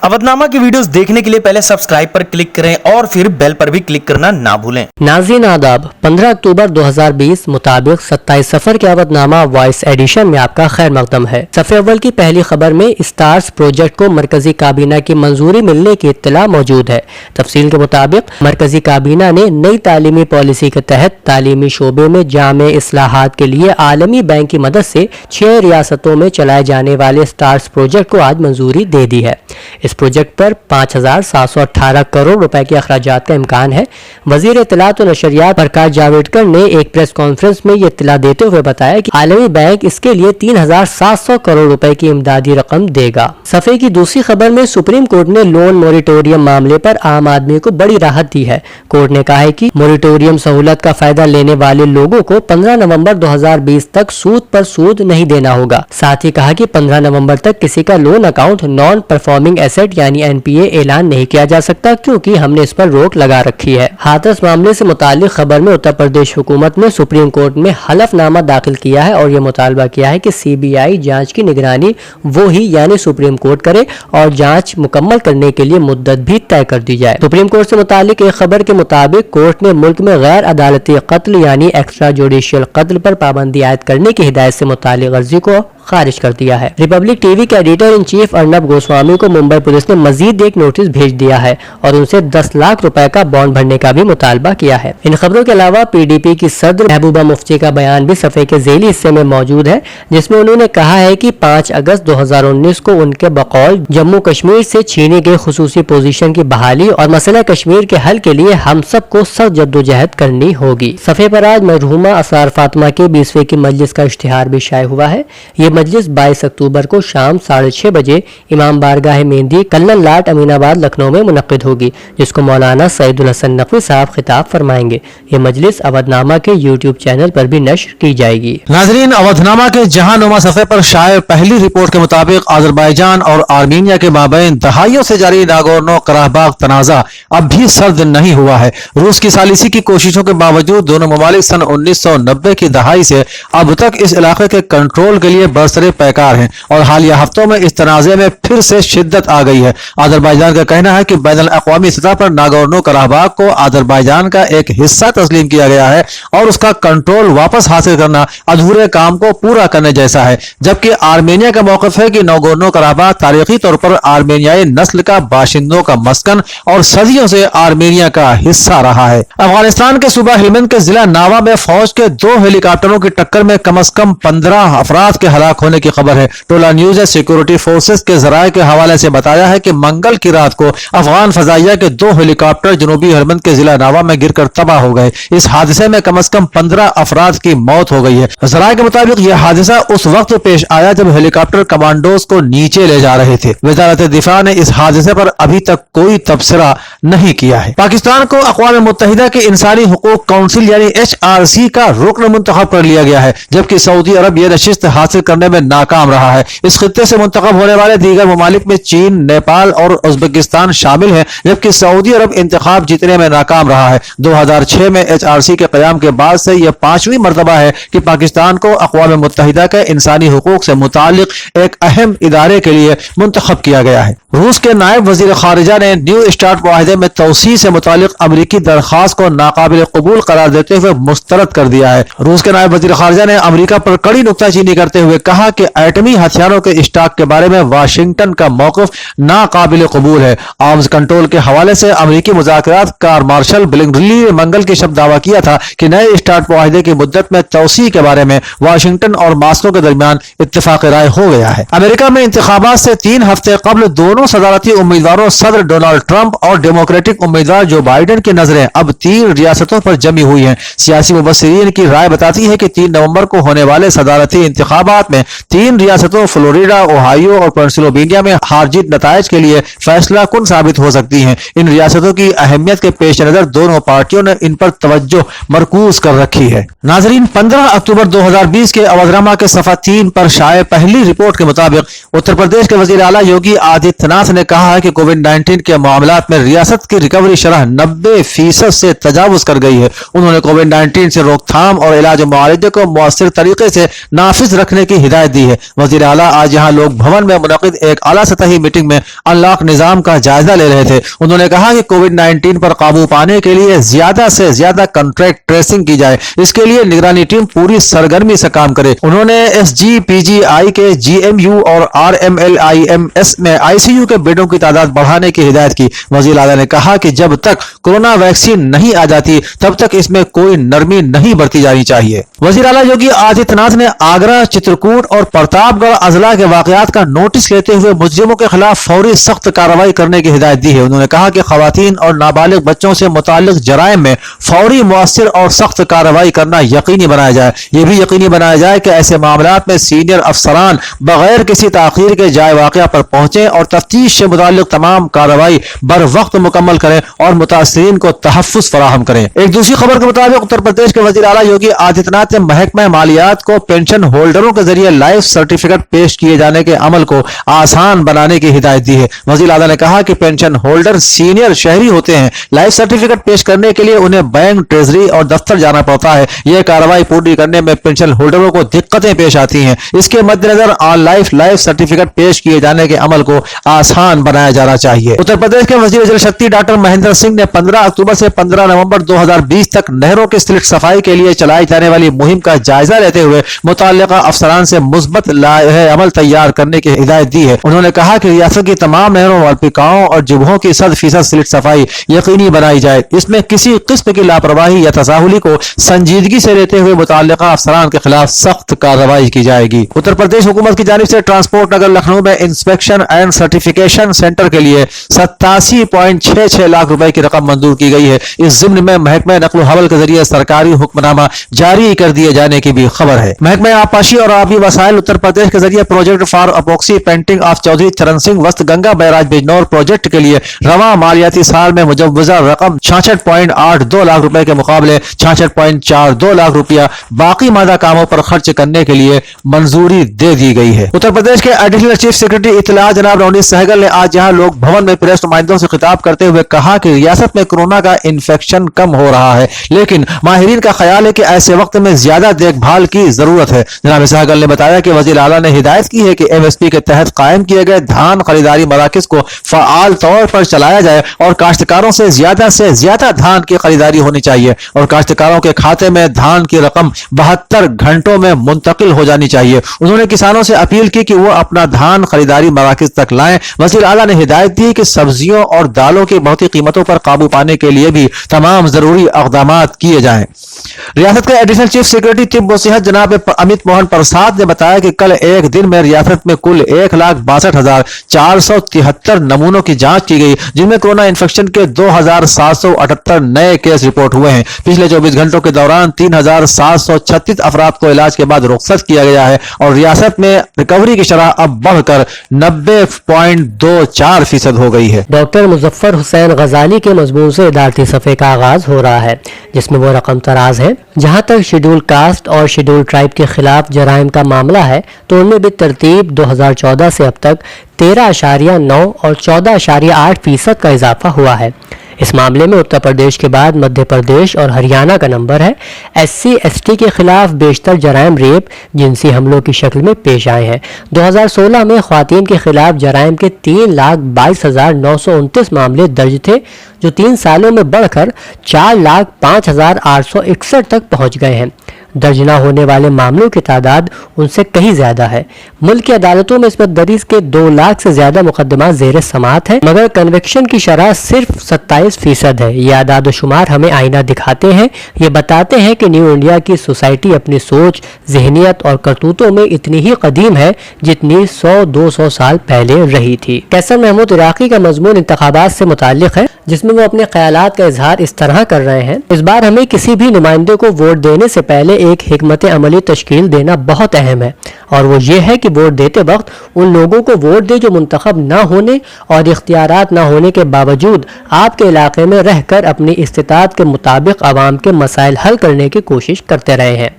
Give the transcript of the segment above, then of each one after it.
अवधनामा की वीडियोस देखने के लिए पहले सब्सक्राइब पर क्लिक करें और फिर बेल पर भी क्लिक करना ना भूलें। नाज़रीन आदाब, 15 अक्टूबर 2020 मुताबिक 27 सफर के अवधनामा वॉइस एडिशन में आपका खैर मकदम है। सफ़े अव्वल की पहली खबर में स्टार्स प्रोजेक्ट को मरकजी काबीना की मंजूरी मिलने की इत्तला मौजूद है। तफसील के मुताबिक मरकजी काबीना ने नई तालीमी पॉलिसी के तहत तालीमी शोबे में जामे इस्लाहात के लिए आलमी बैंक की मदद से 6 रियासतों में चलाए जाने वाले स्टार्स प्रोजेक्ट को आज मंजूरी दे दी है। इस प्रोजेक्ट पर 5,718 करोड़ रुपए के अखराजात का इम्कान है। वजीर इत्तलात और नशरियात प्रकाश जावड़ेकर ने एक प्रेस कॉन्फ्रेंस में ये इत्तला देते हुए बताया कि आलमी बैंक इसके लिए 3,700 करोड़ रुपए की इमदादी रकम देगा। सफ़े की दूसरी खबर में सुप्रीम कोर्ट ने लोन मोरिटोरियम मामले पर आम आदमी को बड़ी राहत दी है। कोर्ट ने कहा है कि मोरिटोरियम सहूलत का फायदा लेने वाले लोगों को 15 नवंबर 2020 तक सूद पर सूद नहीं देना होगा। साथ ही कहा कि 15 नवंबर तक किसी का loan account non performing asset यानी एनपीए ऐलान नहीं किया जा सकता, क्योंकि हमने इस पर रोक लगा रखी है। हाथरस मामले से मुतालिक खबर में उत्तर प्रदेश हुकूमत ने सुप्रीम कोर्ट में हलफनामा दाखिल किया है और ये मुतालबा किया है कि सीबीआई जांच की निगरानी वो ही यानी सुप्रीम कोर्ट करे और जांच मुकम्मल करने के लिए मुद्दत भी तय कर दी जाए। सुप्रीम कोर्ट से मुतालिक एक खबर के मुताबिक कोर्ट ने मुल्क में गैर अदालती कत्ल यानी एक्स्ट्रा जुडिशियल कत्ल पर पाबंदी आयद करने की हिदायत से मुतालिक अर्जी को खारिज कर दिया है। रिपब्लिक टीवी के editor in chief Arnab Goswami को मुंबई पुलिस ने मजीद एक नोटिस भेज दिया है और उनसे 10 लाख रुपए का बॉन्ड भरने का भी मुतालबा किया है। इन खबरों के अलावा पीडीपी की सदर महबूबा मुफ्ती का बयान भी सफ़े के ज़ेली हिस्से में मौजूद है, जिसमें उन्होंने कहा है कि 5 अगस्त 2019 को उनके बकौल जम्मू कश्मीर से छीनी गई खुसूसी पोजीशन की बहाली और मसला कश्मीर के हल के लिए हम सबको सख्त जद्दोजहद करनी होगी। सफ़े पर आज मरहूमा असरार फातिमा के 20वें की मजलिस का इश्तिहार भी शाये हुआ है। ये मजलिस 22 अक्टूबर को शाम 6:30 बजे इमाम बारगाह मेहंदी कल्लन लाट अमीनाबाद लखनऊ में मुनक्किद होगी, जिसको मौलाना सईदुल हसन नकवी साहब खिताब फरमाएंगे। ये मजलिस अवधनामा के यूट्यूब चैनल पर भी नश्र की जाएगी। नाजरीन, अवधनामा के जहांनुमा सफ़े पर शाये पहली रिपोर्ट के मुताबिक अजरबैजान और आर्मीनिया के माबैन दहाइयों से जारी नागोर्नो कराबाख तनाज़ा अब भी सर्द नहीं हुआ है। रूस की सालिसी की कोशिशों के बावजूद दोनों ममालिक सन 1990 की दहाई से अब तक इस इलाके के कंट्रोल के लिए बरसरे पैकार हैं और हालिया हफ्तों में इस तनाज़े में फिर से शिद्दत आ गई है। अजरबैजान का कहना है कि बैनुल अक़वामी सतह पर नागोर्नो कराबाख को अजरबैजान का एक हिस्सा तस्लीम किया गया है और उसका कंट्रोल वापस हासिल करना अधूरे काम को पूरा करने जैसा है, जबकि आर्मेनिया का मौक़िफ़ है कि नागोर्नो कराबाख तारीखी तौर पर आर्मेनियाई नस्ल का बाशिंदों का मस्कन और सदियों से आर्मेनिया का हिस्सा रहा है। अफगानिस्तान के सूबा हेलमंद के जिला नावा में फौज के 2 हेलीकॉप्टरों की टक्कर में कम से कम 15 अफराद के हलाक होने की खबर है। टोला न्यूज ने सिक्योरिटी फोर्सेस के जराये के हवाले से बताया है कि मंगल की रात को अफगान फजाइया के 2 हेलीकॉप्टर जनूबी हेलमंद के जिला नावा में गिरकर तबाह हो गए। इस हादसे में कम से कम 15 अफराद की मौत हो गई है। जराये के मुताबिक यह हादसा उस वक्त पेश आया जब हेलीकॉप्टर कमांडोज को नीचे ले जा रहे थे। वजारत दिफा ने इस हादसे पर अभी तक कोई तबसरा नहीं किया है। पाकिस्तान को अक़वाम मुत्तहिदा के इंसानी हुकूक काउंसिल यानी HRC का रुकन मुंतखब कर लिया गया है, जबकि सऊदी अरब यह नशिस्त हासिल करने में नाकाम रहा है। इस खित्ते से मुंतखब होने वाले दीगर ममालिक में चीन, नेपाल और उज़्बेकिस्तान शामिल हैं, जबकि सऊदी अरब इंतखाब जीतने में नाकाम रहा है। 2006 में HRC के क़याम के बाद से यह 5वीं मरतबा है कि पाकिस्तान को अक़वाम मुत्तहिदा के इंसानी हुकूक से मुतालिक एक अहम इदारे के लिए मुंतखब किया गया है। रूस के नायब वजीर खारिजा ने न्यू स्टार्ट मुआहदे में तौसी से मुतालिक अमरीकी दरख्वास्त को नाकाबिल कबूल करार देते हुए मुस्तरद कर दिया है। रूस के नायब वजीर खारिजा ने अमरीका पर कड़ी नुक्ताचीनी करते हुए कहा कि एटमी हथियारों के स्टॉक के बारे में वाशिंगटन का मौक़िफ़ नाकाबिल कबूल है। आर्म्स कंट्रोल के हवाले से अमरीकी मुज़ाकरात कार मार्शल बिलिंगली ने मंगल की शब दावा किया था कि नए स्टार्ट मुआहदे की मुद्दत में तौसी के बारे में वाशिंगटन और मास्को के दरमियान इत्तेफाक राय हो गया है। अमेरिका में इंतखाबात से 3 हफ्ते कबल दोनों सदारती उम्मीदवारों सदर डोनाल्ड ट्रंप और डेमोक्रेटिक उम्मीदवार जो बाइडेन की नजरें अब 3 रियासतों पर जमी हुई हैं। सियासी मुबस्सिरीन की राय बताती है कि 3 नवंबर को होने वाले सदारती इंतखाबात में 3 रियासतों फ्लोरिडा, ओहायो और पेंसिल्वेनिया में हार जीत नताइज के लिए फैसला कुन साबित हो सकती हैं। इन रियासतों की अहमियत के पेश नजर दोनों पार्टियों ने इन पर तवज्जो मरकूज कर रखी है। नाजरीन, 15 अक्टूबर 2020 के अवधनामा के सफ़ा 3 पर शाये पहली रिपोर्ट के मुताबिक उत्तर प्रदेश के वजीर आला योगी आदित्यनाथ ने कहा है कि कोविड-19 के मामलात में रियासत की रिकवरी शरह 90% से तजावुज कर गई है। उन्होंने कोविड-19 से रोकथाम और इलाज मुआलजे को मुअस्सिर तरीके से नाफिज रखने की हिदायत दी है। वजीर आला आज यहाँ लोक भवन में मुनक़िद एक आला सतही मीटिंग में میں अनलॉक निजाम का जायजा ले रहे थे। उन्होंने कहा कि कोविड-19 पर काबू पाने के लिए ज्यादा से ज्यादा कॉन्ट्रैक्ट ट्रेसिंग की जाए, इसके लिए निगरानी टीम पूरी सरगर्मी से काम करे। उन्होंने SGPGI के GMU और RMLIMS में ICU के बेडों की तादाद बढ़ाने की हिदायत की। वजीर आला ने कहा कि जब तक कोरोना वैक्सीन नहीं आ जाती तब तक इसमें कोई नरमी नहीं बरती जानी चाहिए। वजीर आला योगी आदित्यनाथ ने आगरा, चित्रकूट और प्रतापगढ़ अजला के वाकयात का नोटिस लेते हुए मुजरिमों के खिलाफ फौरी सख्त कार्रवाई करने की हिदायत दी है। उन्होंने कहा कि खवातीन और नाबालिग बच्चों से मुताल्लिक जराइम में फौरी, मुअस्सिर और सख्त कार्रवाई करना यकीनी बनाया जाए। ये भी यकीनी बनाया जाए कि ऐसे मामलात में सीनियर अफसरान बगैर किसी ताखीर के जाए वाक़या पर पहुंचे और तफ्तीश से मुताल्लिक तमाम कार्रवाई बर वक्त मुकम्मल करें और मुतासिरीन को तहफ़्फ़ुज़ फराहम करें। एक दूसरी खबर के मुताबिक उत्तर प्रदेश के वज़ीर आला योगी आदित्यनाथ ने महकमा मालियात को पेंशन होल्डरों के जरिए लाइफ सर्टिफिकेट पेश किए जाने के अमल को आसान बनाने की हिदायत दी है। वज़ीर आला ने कहा कि पेंशन होल्डर सीनियर शहरी होते हैं। लाइफ सर्टिफिकेट पेश करने के लिए उन्हें बैंक, ट्रेजरी और दफ्तर जाना पड़ता है। यह कार्रवाई पूरी करने में पेंशन होल्डरों को दिक्कतें पेश आती हैं। इसके मद्देनजर ऑनलाइन लाइफ सर्टिफिकेट पेश किए जाने के अमल को आसान बनाया जाना चाहिए। उत्तर प्रदेश के वजीर जल शक्ति डॉक्टर महेंद्र सिंह ने 15 अक्टूबर से 15 नवंबर 2020 तक नहरों की स्लिट सफाई के लिए चलाई जाने वाली मुहिम का जायजा लेते हुए मुताल्लिका अफसरान से मुस्बत लाहे अमल तैयार करने की हिदायत दी है। उन्होंने कहा कि रियासत की तमाम नहरों, वाल्पिकाओं और जुबहों की 100% स्लिट सफाई यकीनी बनाई जाए। इसमें किसी किस्म की लापरवाही या तसाहुली को संजीदगी से लेते हुए मुताल्लिका अफसरान के खिलाफ सख्त कार्रवाई की जाएगी। उत्तर प्रदेश हुकूमत की जानिब से ट्रांसपोर्ट नगर लखनऊ में इंस्पेक्शन एंड सर्टिफिकेशन सेंटर के लिए 87.66 लाख रुपए की रकम मंजूर की गई है। इस जिम्न में महकमा नक्ल हवल के जरिए सरकारी हुक्मनामा जारी कर दिए जाने की भी खबर है। महकमा आबपाशी और आबी वसाइल उत्तर प्रदेश के जरिए project for epoxy painting of Chaudhary Charan Singh वस्त गंगा बैराज बिजनौर प्रोजेक्ट के लिए रवा मालियाती साल में मुजव्वजा रकम 66.82 लाख रुपए के मुकाबले 66.42 लाख रुपया बाकी मादा कामों पर खर्च करने के लिए मंजूरी दे दी गई है। उत्तर प्रदेश के एडिशनल चीफ सेक्रेटरी इत्तला जनाब रौनी सहगल ने आज यहाँ लोक भवन में प्रेस नुमाइंदों से खिताब करते हुए कहा कि रियासत में कोरोना का इन्फेक्शन कम हो रहा है, लेकिन माहिरीन का ख्याल है कि ऐसे वक्त में ज्यादा देखभाल की जरूरत है। जनाब सहगल ने बताया कि वजीर आला ने हिदायत की है कि MSP के तहत कायम किए गए धान खरीदारी मराकज को फाल तौर पर चलाया जाए और काश्तकारों से ज्यादा धान की खरीदारी होनी चाहिए और काश्तकारों के खाते में धान की रकम 72 घंटों में मुंतकिल हो जानी चाहिए। उन्होंने किसानों से अपील की कि वो अपना धान खरीदारी मराकज तक लाएं। वजीर आला ने हिदायत दी कि सब्जियों और दालों की बढ़ती कीमतों पर काबू पाने के लिए भी तमाम जरूरी इक़दामात किए जाएं। रियासत के एडिशनल चीफ सेक्रेटरी तिब व सेहत जनाब अमित मोहन प्रसाद ने बताया कि कल एक दिन में रियासत में कुल 1,62,473 नमूनों की जांच की गई, जिनमें कोरोना इन्फेक्शन के 2,778 नए केस रिपोर्ट हुए हैं। पिछले 24 घंटों के दौरान 3,736 अफराद को इलाज के बाद रुखसत किया गया है और रियासत में रिकवरी की शरह अब बढ़कर 90.24% हो गई है। डॉक्टर मुजफ्फर हुसैन गजाली के मजमून से इदारती सफ़े का आगाज हो रहा है, जिसमें वो रकम तराज है। जहां तक शेड्यूल कास्ट और शेड्यूल ट्राइब के खिलाफ जराइम का मामला है तो उनमें भी तरतीब 2014 से अब तक 13.9 और 14.8% का इजाफा हुआ है। इस मामले में उत्तर प्रदेश के बाद मध्य प्रदेश और हरियाणा का नंबर है। SC/ST के खिलाफ बेशतर जराइम रेप, जिनसी हमलों की शक्ल में पेश आए हैं। 2016 में ख्वातीन के खिलाफ जराइम के 3,22,929 मामले दर्ज थे, जो 3 सालों में बढ़कर 4,05,861 तक पहुंच गए हैं। दर्ज न होने वाले मामलों की तादाद उनसे कहीं ज्यादा है। मुल्क की अदालतों में इसमें दरीज के 2 लाख से ज्यादा मुकदमा जेर समात है, मगर कन्विक्शन की शरह सिर्फ 27% है। ये आदाद शुमार हमें आईना दिखाते हैं। ये बताते हैं कि न्यू इंडिया की सोसाइटी अपनी सोच, जहनियत और करतूतों में इतनी ही कदीम है जितनी 100-200 साल पहले रही थी। कैसर महमूद इराकी का मजमून इंतखाबात से मुताल्लिक है, जिसमें वो अपने ख्यालात का इजहार इस तरह कर रहे हैं। इस बार हमें किसी भी नुमाइंदे को वोट देने से पहले एक हिकमत अमली तश्कील देना बहुत अहम है, और वो ये है कि वोट देते वक्त उन लोगों को वोट दे जो मुंतखब ना होने और इख्तियारात ना होने के बावजूद आपके इलाके में रहकर अपनी इस्तिताअत के मुताबिक आवाम के मसाइल हल करने की कोशिश करते रहे हैं।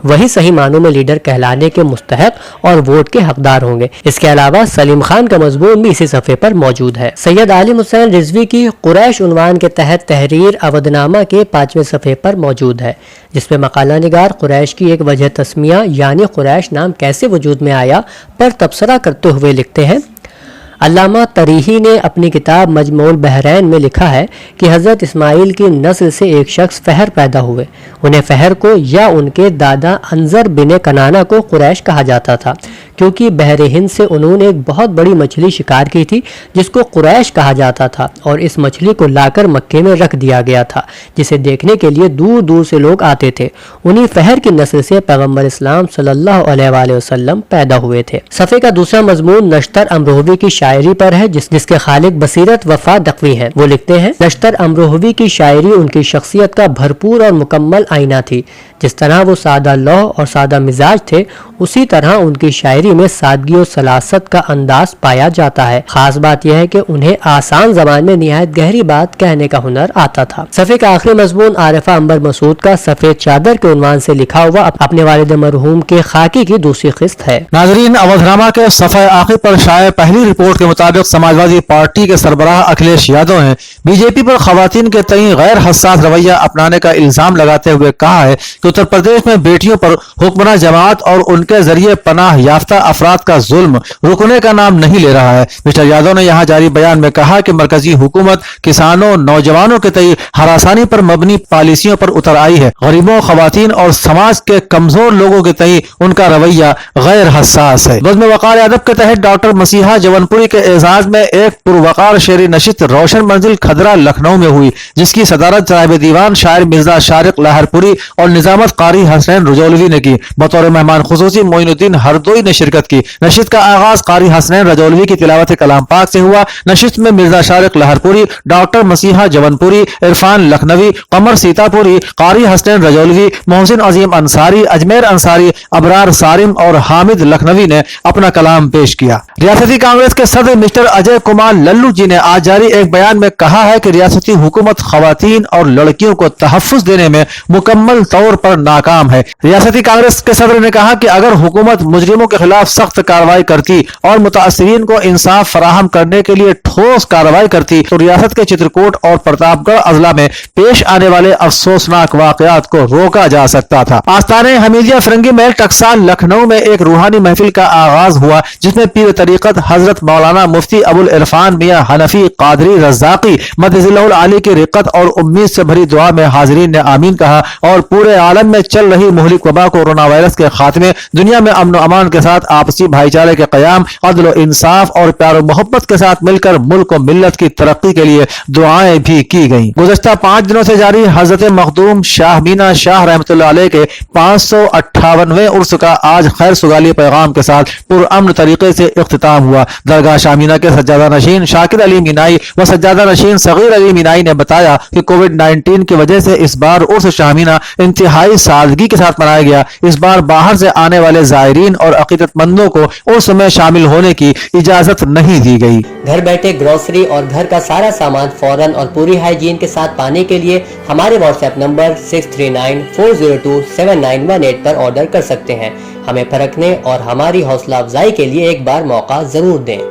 वही सही मानों में लीडर कहलाने के मुस्तहक और वोट के हकदार होंगे। इसके अलावा सलीम खान का मजमून भी इसी सफ़े पर मौजूद है। सैयद आलिम हुसैन रिजवी की कुरैश उन्वान के तहत तहरीर अवधनामा के 5वें सफ़े पर मौजूद है, जिसमें मकाला निगार कुरैश की एक वजह तस्मिया यानी कुरैश नाम कैसे वजूद में आया पर तबसरा करते हुए लिखते हैं, علامہ تریحی نے اپنی کتاب مجموع البحرین میں لکھا ہے کہ حضرت اسماعیل کی نسل سے ایک شخص فہر پیدا ہوئے. انہیں فہر کو یا ان کے دادا انظر بن کنانہ کو قریش کہا جاتا تھا کیونکہ بحر ہند سے انہوں نے ایک بہت بڑی مچھلی شکار کی تھی جس کو قریش کہا جاتا تھا اور اس مچھلی کو لا کر مکے میں رکھ دیا گیا تھا جسے دیکھنے کے لیے دور دور سے لوگ آتے تھے. انہی فہر کی نسل سے پیغمبر اسلام صلی اللہ علیہ وآلہ وسلم پیدا ہوئے تھے. صفحے کا دوسرا مضمون نشتر امروہوی کی شاعری پر ہے جس کے خالق بصیرت وفا دقوی ہیں. وہ لکھتے ہیں نشتر امروہوی کی شاعری ان کی شخصیت کا بھرپور اور مکمل آئینہ تھی. جس طرح وہ سادہ لوح اور سادہ مزاج تھے اسی طرح ان کی شاعری میں سادگی و سلاست کا انداز پایا جاتا ہے. خاص بات یہ ہے کہ انہیں آسان زبان میں نہایت گہری بات کہنے کا ہنر آتا تھا. صفحے کا آخری مضمون عارفہ عنبر مسعود کا سفید چادر کے عنوان سے لکھا ہوا اپنے والد مرحوم کے خاکی کی دوسری قسط ہے. ناظرین، اودھنامہ کے صفحہ آخر پر شائع پہلی رپورٹ کے مطابق سماجوادی پارٹی کے سربراہ اکھلیش یادو نے بی جے پی پر خواتین کے تئیں غیر حساس رویہ اپنانے کا الزام لگاتے ہوئے کہا ہے کہ اتر پردیش میں بیٹیوں پر حکمراں جماعت اور ان کے ذریعے پناہ یافتہ افراد کا ظلم رکنے کا نام نہیں لے رہا ہے. مسٹر یادو نے یہاں جاری بیان میں کہا کہ مرکزی حکومت کسانوں، نوجوانوں کے تئیں ہراسانی پر مبنی پالیسیوں پر اتر آئی ہے. غریبوں، خواتین اور سماج کے کمزور لوگوں کے تئیں ان کا رویہ غیر حساس ہے. بزم وقار ادب کے تحت ڈاکٹر مسیحا جون پوری کے اعزاز میں ایک پروقار شعری نشست روشن منزل کھدرا لکھنؤ میں ہوئی جس کی صدارت صاحب دیوان شاعر مرزا شارق لاہر پوری اور نظامت قاری حسنین رجولوی نے کی. بطور مہمان خصوصی معین الدین ہردوئی نے شرکت کی. نشست کا آغاز قاری حسنین رجولوی کی تلاوت کلام پاک سے ہوا. نشست میں مرزا شارق لاہر پوری، ڈاکٹر مسیحا جون پوری، عرفان لکھنوی، قمر سیتا پوری، قاری حسنین رجولوی، محسن عظیم انصاری، اجمیر انصاری، ابرار سارم اور حامد لکھنوی نے اپنا کلام پیش کیا. ریاستی کانگریس کے صدر مسٹر اجے کمار للو جی نے آج جاری ایک بیان میں کہا ہے کہ ریاستی حکومت خواتین اور لڑکیوں کو تحفظ دینے میں مکمل طور پر ناکام ہے. ریاستی کانگریس کے صدر نے کہا کہ اگر حکومت مجرموں کے خلاف سخت کارروائی کرتی اور متاثرین کو انصاف فراہم کرنے کے لیے ٹھوس کارروائی کرتی تو ریاست کے چترکوٹ اور پرتاپ گڑھ اضلاع میں پیش آنے والے افسوسناک واقعات کو روکا جا سکتا تھا. آستانِ حمیدیہ فرنگی محل ٹکسال لکھنؤ میں ایک روحانی محفل کا آغاز ہوا جس میں پیر طریقت حضرت مولانا مفتی ابو العرفان میاں حنفی قادری رزاقی مدظلہ العالی کی رقت اور امید سے بھری دعا میں حاضرین نے آمین کہا اور پورے عالم میں چل رہی مہلک وبا کورونا وائرس کے خاتمے، دنیا میں امن و امان کے ساتھ آپسی بھائی چارے کے قیام، عدل و انصاف اور پیار و محبت کے ساتھ مل کر ملک و ملت کی ترقی کے لیے دعائیں بھی کی گئیں. گزشتہ 5 دنوں سے جاری حضرت مخدوم شاہ مینا شاہ رحمۃ اللہ علیہ کے 558ویں عرس کا آج خیر سگالی پیغام کے ساتھ پرامن طریقے سے اختتام ہوا. درگاہ شاہ مینا کے سجادہ نشین شاکر علی مینائی و سجادہ نشین صغیر علی مینائی نے بتایا کہ کووڈ-19 کی وجہ سے اس بار عرس شاہ مینا انتہائی سادگی کے ساتھ منایا گیا. اس بار باہر سے آنے والے زائرین اور عقیدت مندوں کو عرس میں شامل ہونے کی اجازت نہیں دی گئی. گھر بیٹھے گروسری اور گھر کا سارا سامان فوراً اور پوری ہائیجین کے ساتھ پانے کے لیے ہمارے واٹس ایپ نمبر 6394027918 پر آرڈر کر سکتے ہیں. ہمیں پرکھنے اور ہماری حوصلہ افزائی کے لیے ایک بار موقع ضرور دیں.